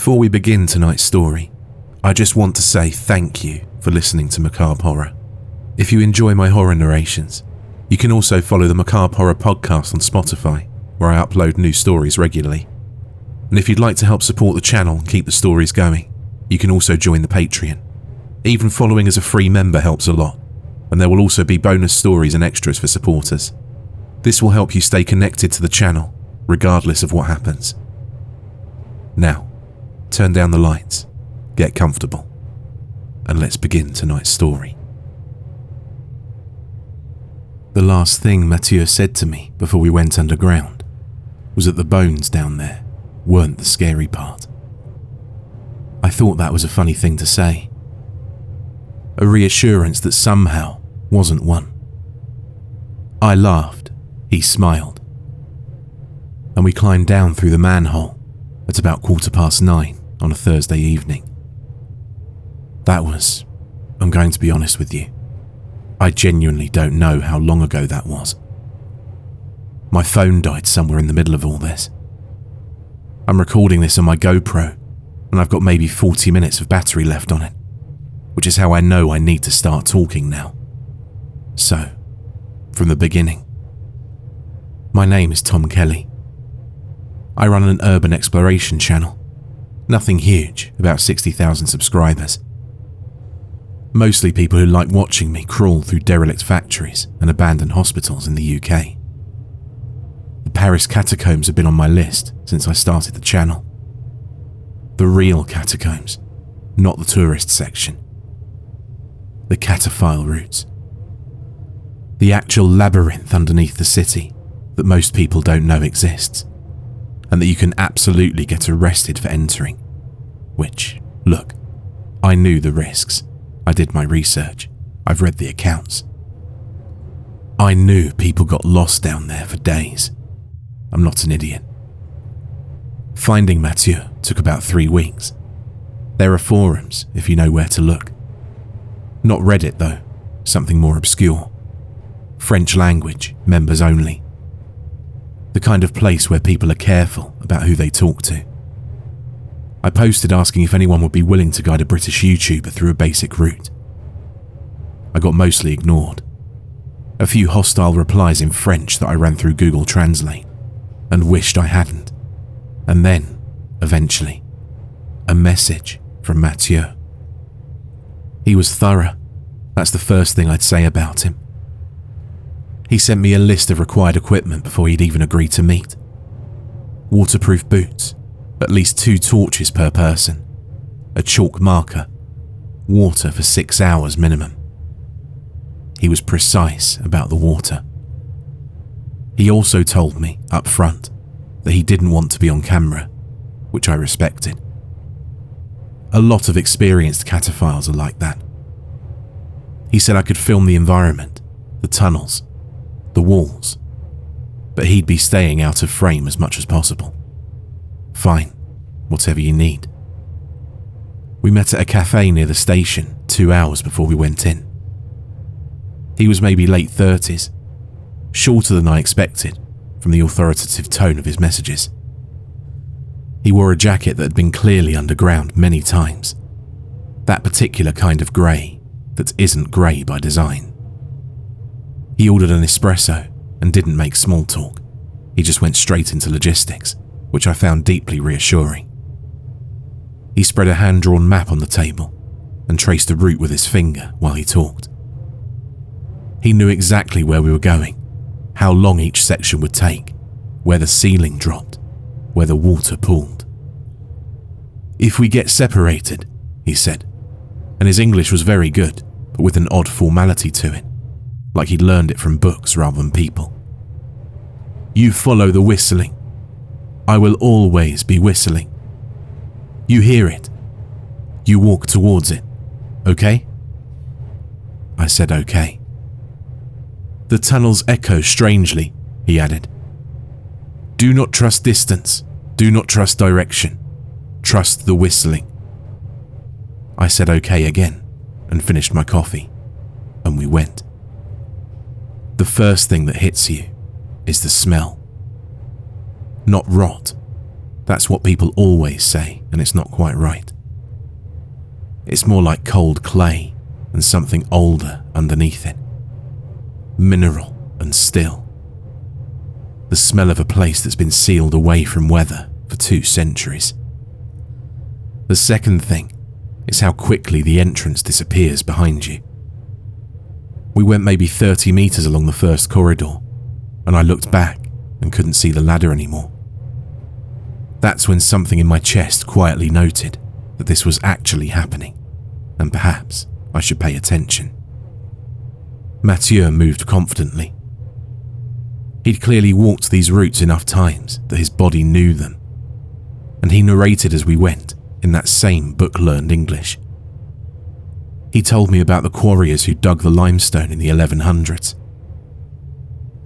Before we begin tonight's story, I just want to say thank you for listening to Macabre Horror. If you enjoy my horror narrations, you can also follow the Macabre Horror podcast on Spotify, where I upload new stories regularly. And if you'd like to help support the channel and keep the stories going, you can also join the Patreon. Even following as a free member helps a lot, and there will also be bonus stories and extras for supporters. This will help you stay connected to the channel, regardless of what happens. Now, turn down the lights, get comfortable, and let's begin tonight's story. The last thing Mathieu said to me before we went underground was that the bones down there weren't the scary part. I thought that was a funny thing to say. A reassurance that somehow wasn't one. I laughed, he smiled, and we climbed down through the manhole at about 9:15 on a Thursday evening. That was, I'm going to be honest with you, I genuinely don't know how long ago that was. My phone died somewhere in the middle of all this. I'm recording this on my GoPro, and I've got maybe 40 minutes of battery left on it, which is how I know I need to start talking now. So, from the beginning. My name is Tom Kelly. I run an urban exploration channel. Nothing huge, about 60,000 subscribers. Mostly people who like watching me crawl through derelict factories and abandoned hospitals in the UK. The Paris Catacombs have been on my list since I started the channel. The real catacombs, not the tourist section. The cataphile routes. The actual labyrinth underneath the city that most people don't know exists, and that you can absolutely get arrested for entering. Which, look, I knew the risks. I did my research. I've read the accounts. I knew people got lost down there for days. I'm not an idiot. Finding Mathieu took about 3 weeks. There are forums if you know where to look. Not Reddit though, something more obscure. French language, members only. The kind of place where people are careful about who they talk to. I posted asking if anyone would be willing to guide a British YouTuber through a basic route. I got mostly ignored. A few hostile replies in French that I ran through Google Translate and wished I hadn't. And then, eventually, a message from Mathieu. He was thorough. That's the first thing I'd say about him. He sent me a list of required equipment before he'd even agreed to meet. Waterproof boots, at least 2 torches per person, a chalk marker, water for 6 hours minimum. He was precise about the water. He also told me up front that he didn't want to be on camera, which I respected. A lot of experienced cataphiles are like that. He said I could film the environment, the tunnels, the walls, but he'd be staying out of frame as much as possible. Fine, whatever you need. We met at a cafe near the station 2 hours before we went in. He was maybe late 30s, shorter than I expected from the authoritative tone of his messages. He wore a jacket that had been clearly underground many times, that particular kind of grey that isn't grey by design. He ordered an espresso and didn't make small talk. He just went straight into logistics, which I found deeply reassuring. He spread a hand-drawn map on the table and traced a route with his finger while he talked. He knew exactly where we were going, how long each section would take, where the ceiling dropped, where the water pooled. If we get separated, he said, and his English was very good, but with an odd formality to it, like he'd learned it from books rather than people. You follow the whistling. I will always be whistling. You hear it. You walk towards it, okay? I said okay. The tunnels echo strangely, he added. Do not trust distance. Do not trust direction. Trust the whistling. I said okay again and finished my coffee, and we went. The first thing that hits you is the smell. Not rot, That's what people always say, and it's not quite right. It's more like cold clay and something older underneath it. Mineral and still. The smell of a place that's been sealed away from weather for 2 centuries. The second thing is how quickly the entrance disappears behind you. We went maybe 30 meters along the first corridor, and I looked back and couldn't see the ladder anymore. That's when something in my chest quietly noted that this was actually happening, and perhaps I should pay attention. Mathieu moved confidently. He'd clearly walked these routes enough times that his body knew them, and he narrated as we went in that same book-learned English. He told me about the quarriers who dug the limestone in the 1100s,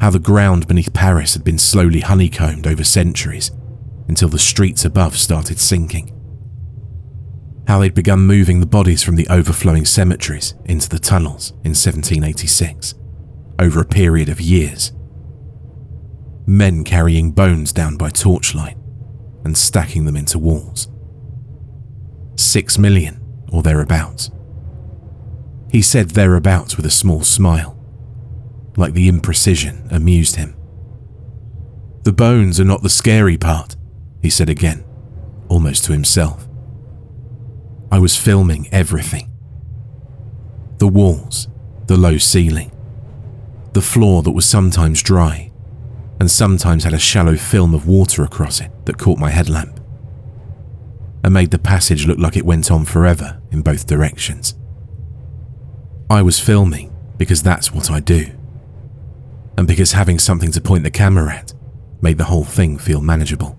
how the ground beneath Paris had been slowly honeycombed over centuries until the streets above started sinking, how they'd begun moving the bodies from the overflowing cemeteries into the tunnels in 1786, over a period of years. Men carrying bones down by torchlight and stacking them into walls. 6 million or thereabouts. He said thereabouts with a small smile, like the imprecision amused him. The bones are not the scary part, he said again, almost to himself. I was filming everything. The walls, the low ceiling, the floor that was sometimes dry and sometimes had a shallow film of water across it that caught my headlamp and made the passage look like it went on forever in both directions. I was filming because that's what I do, and because having something to point the camera at made the whole thing feel manageable.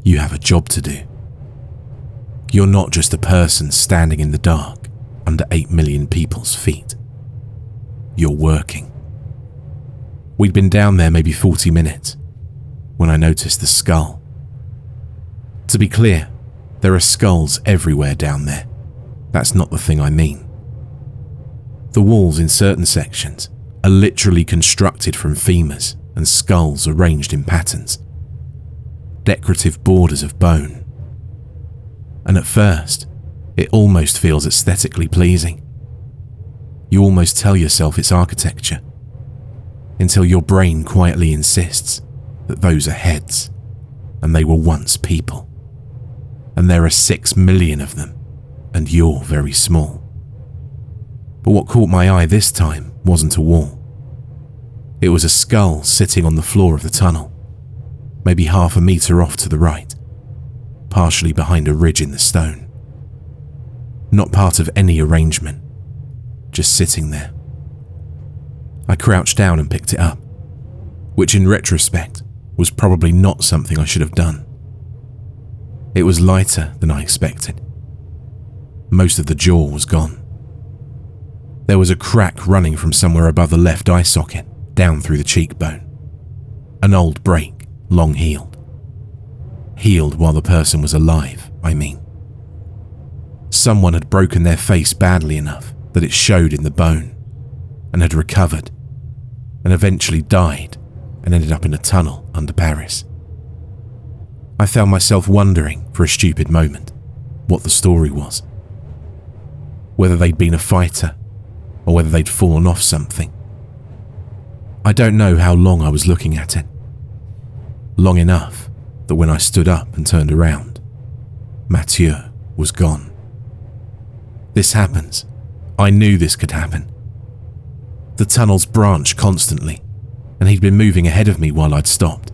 You have a job to do. You're not just a person standing in the dark under 8 million people's feet. You're working. We'd been down there maybe 40 minutes when I noticed the skull. To be clear, there are skulls everywhere down there. That's not the thing I mean. The walls in certain sections are literally constructed from femurs and skulls arranged in patterns, decorative borders of bone. And at first, it almost feels aesthetically pleasing. You almost tell yourself it's architecture, until your brain quietly insists that those are heads, and they were once people. And there are 6 million of them, and you're very small. But what caught my eye this time wasn't a wall. It was a skull sitting on the floor of the tunnel, maybe half a meter off to the right, partially behind a ridge in the stone. Not part of any arrangement, just sitting there. I crouched down and picked it up, which in retrospect was probably not something I should have done. It was lighter than I expected. Most of the jaw was gone. There was a crack running from somewhere above the left eye socket down through the cheekbone. An old break, long healed. Healed while the person was alive, I mean. Someone had broken their face badly enough that it showed in the bone, and had recovered, and eventually died and ended up in a tunnel under Paris. I found myself wondering for a stupid moment what the story was. Whether they'd been a fighter, or whether they'd fallen off something. I don't know how long I was looking at it. Long enough that when I stood up and turned around, Mathieu was gone. This happens. I knew this could happen. The tunnels branched constantly, and he'd been moving ahead of me while I'd stopped.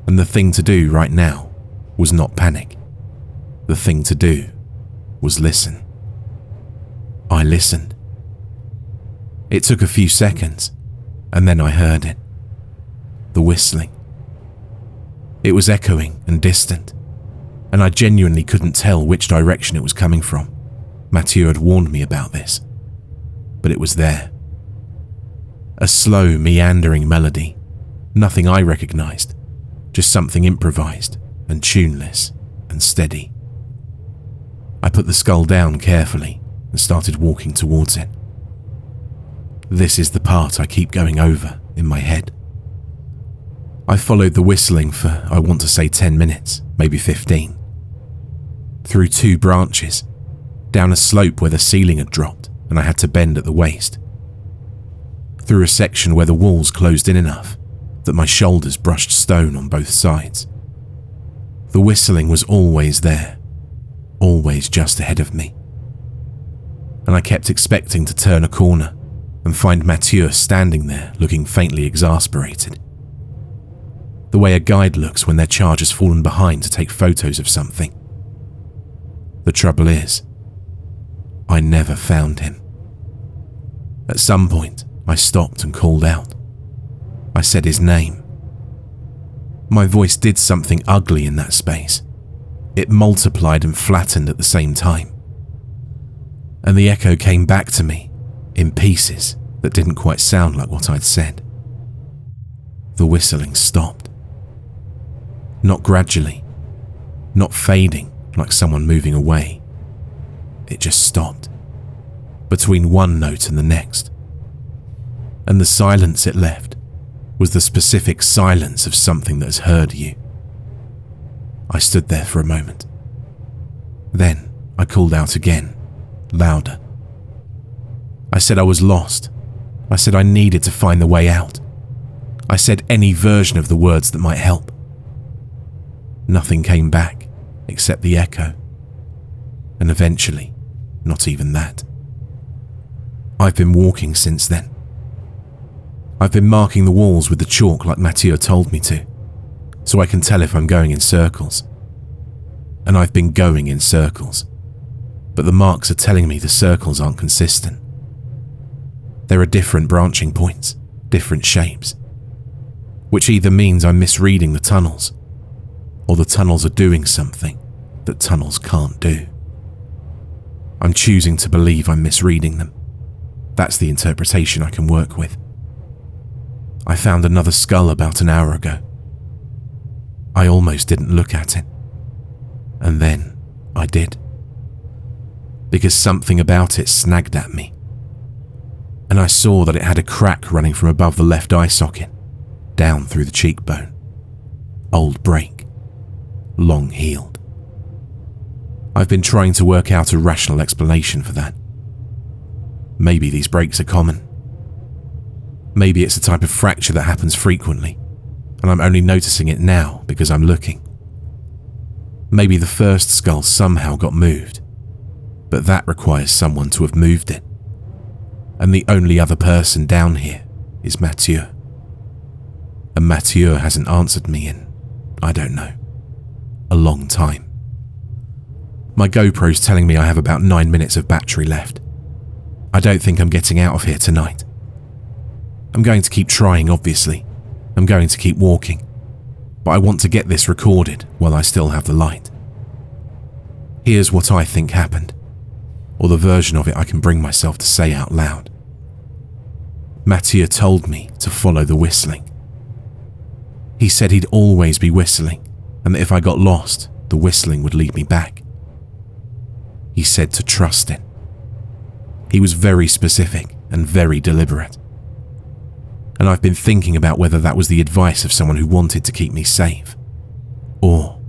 And the thing to do right now was not panic. The thing to do was listen. I listened. It took a few seconds, and then I heard it. The whistling. It was echoing and distant, and I genuinely couldn't tell which direction it was coming from. Mathieu had warned me about this, but it was there. A slow, meandering melody, nothing I recognized, just something improvised and tuneless and steady. I put the skull down carefully and started walking towards it. This is the part I keep going over in my head. I followed the whistling for, I want to say 10 minutes, maybe 15. Through 2 branches, down a slope where the ceiling had dropped and I had to bend at the waist. Through a section where the walls closed in enough that my shoulders brushed stone on both sides. The whistling was always there, always just ahead of me. And I kept expecting to turn a corner and find Mathieu standing there looking faintly exasperated. The way a guide looks when their charge has fallen behind to take photos of something. The trouble is, I never found him. At some point, I stopped and called out. I said his name. My voice did something ugly in that space. It multiplied and flattened at the same time. And the echo came back to me in pieces that didn't quite sound like what I'd said. The whistling stopped. Not gradually, not fading like someone moving away. It just stopped, between one note and the next. And the silence it left was the specific silence of something that has heard you. I stood there for a moment. Then I called out again, louder. I said I was lost. I said I needed to find the way out. I said any version of the words that might help. Nothing came back except the echo. And eventually, not even that. I've been walking since then. I've been marking the walls with the chalk like Mathieu told me to, so I can tell if I'm going in circles. And I've been going in circles, but the marks are telling me the circles aren't consistent. There are different branching points, different shapes, which either means I'm misreading the tunnels, or the tunnels are doing something that tunnels can't do. I'm choosing to believe I'm misreading them. That's the interpretation I can work with. I found another skull about an hour ago. I almost didn't look at it. And then I did. Because something about it snagged at me. And I saw that it had a crack running from above the left eye socket, down through the cheekbone. Old break. Long healed. I've been trying to work out a rational explanation for that. Maybe these breaks are common. Maybe it's a type of fracture that happens frequently, and I'm only noticing it now because I'm looking. Maybe the first skull somehow got moved, but that requires someone to have moved it. And the only other person down here is Mathieu. And Mathieu hasn't answered me in, I don't know, a long time. My GoPro's telling me I have about 9 minutes of battery left. I don't think I'm getting out of here tonight. I'm going to keep trying, obviously. I'm going to keep walking. But I want to get this recorded while I still have the light. Here's what I think happened, or the version of it I can bring myself to say out loud. Mathieu told me to follow the whistling. He said he'd always be whistling, and that if I got lost, the whistling would lead me back. He said to trust it. He was very specific and very deliberate. And I've been thinking about whether that was the advice of someone who wanted to keep me safe, or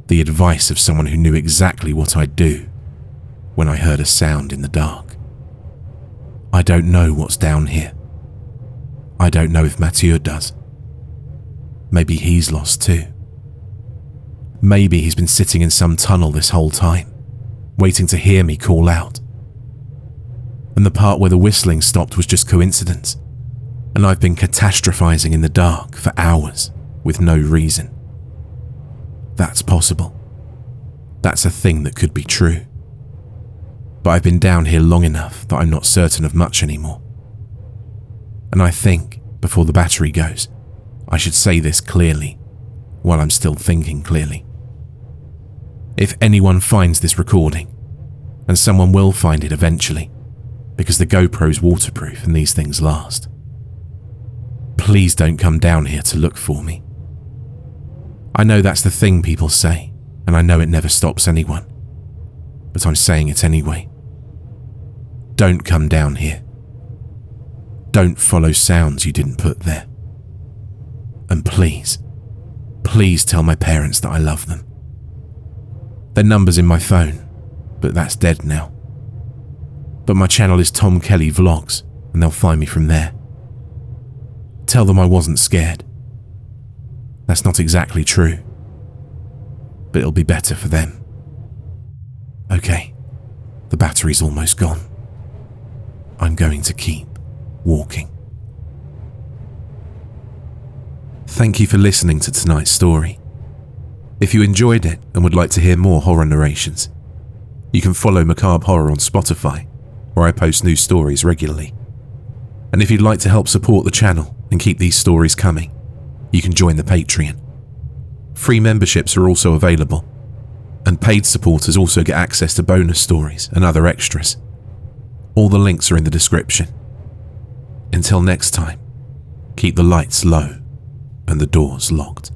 the advice of someone who knew exactly what I'd do when I heard a sound in the dark. I don't know what's down here. I don't know if Mathieu does. Maybe he's lost too. Maybe he's been sitting in some tunnel this whole time, waiting to hear me call out. And the part where the whistling stopped was just coincidence, and I've been catastrophizing in the dark for hours with no reason. That's possible. That's a thing that could be true. But I've been down here long enough that I'm not certain of much anymore. And I think, before the battery goes, I should say this clearly, while I'm still thinking clearly. If anyone finds this recording, and someone will find it eventually, because the GoPro's waterproof and these things last, please don't come down here to look for me. I know that's the thing people say, and I know it never stops anyone, but I'm saying it anyway. Don't come down here. Don't follow sounds you didn't put there. And please, please tell my parents that I love them. Their number's in my phone, but that's dead now. But my channel is Tom Kelly Vlogs, and they'll find me from there. Tell them I wasn't scared. That's not exactly true, but it'll be better for them. Okay, the battery's almost gone. I'm going to keep walking. Thank you for listening to tonight's story. If you enjoyed it and would like to hear more horror narrations, you can follow Macabre Horror on Spotify, where I post new stories regularly. And if you'd like to help support the channel and keep these stories coming, you can join the Patreon. Free memberships are also available, and paid supporters also get access to bonus stories and other extras. All the links are in the description. Until next time, keep the lights low and the doors locked.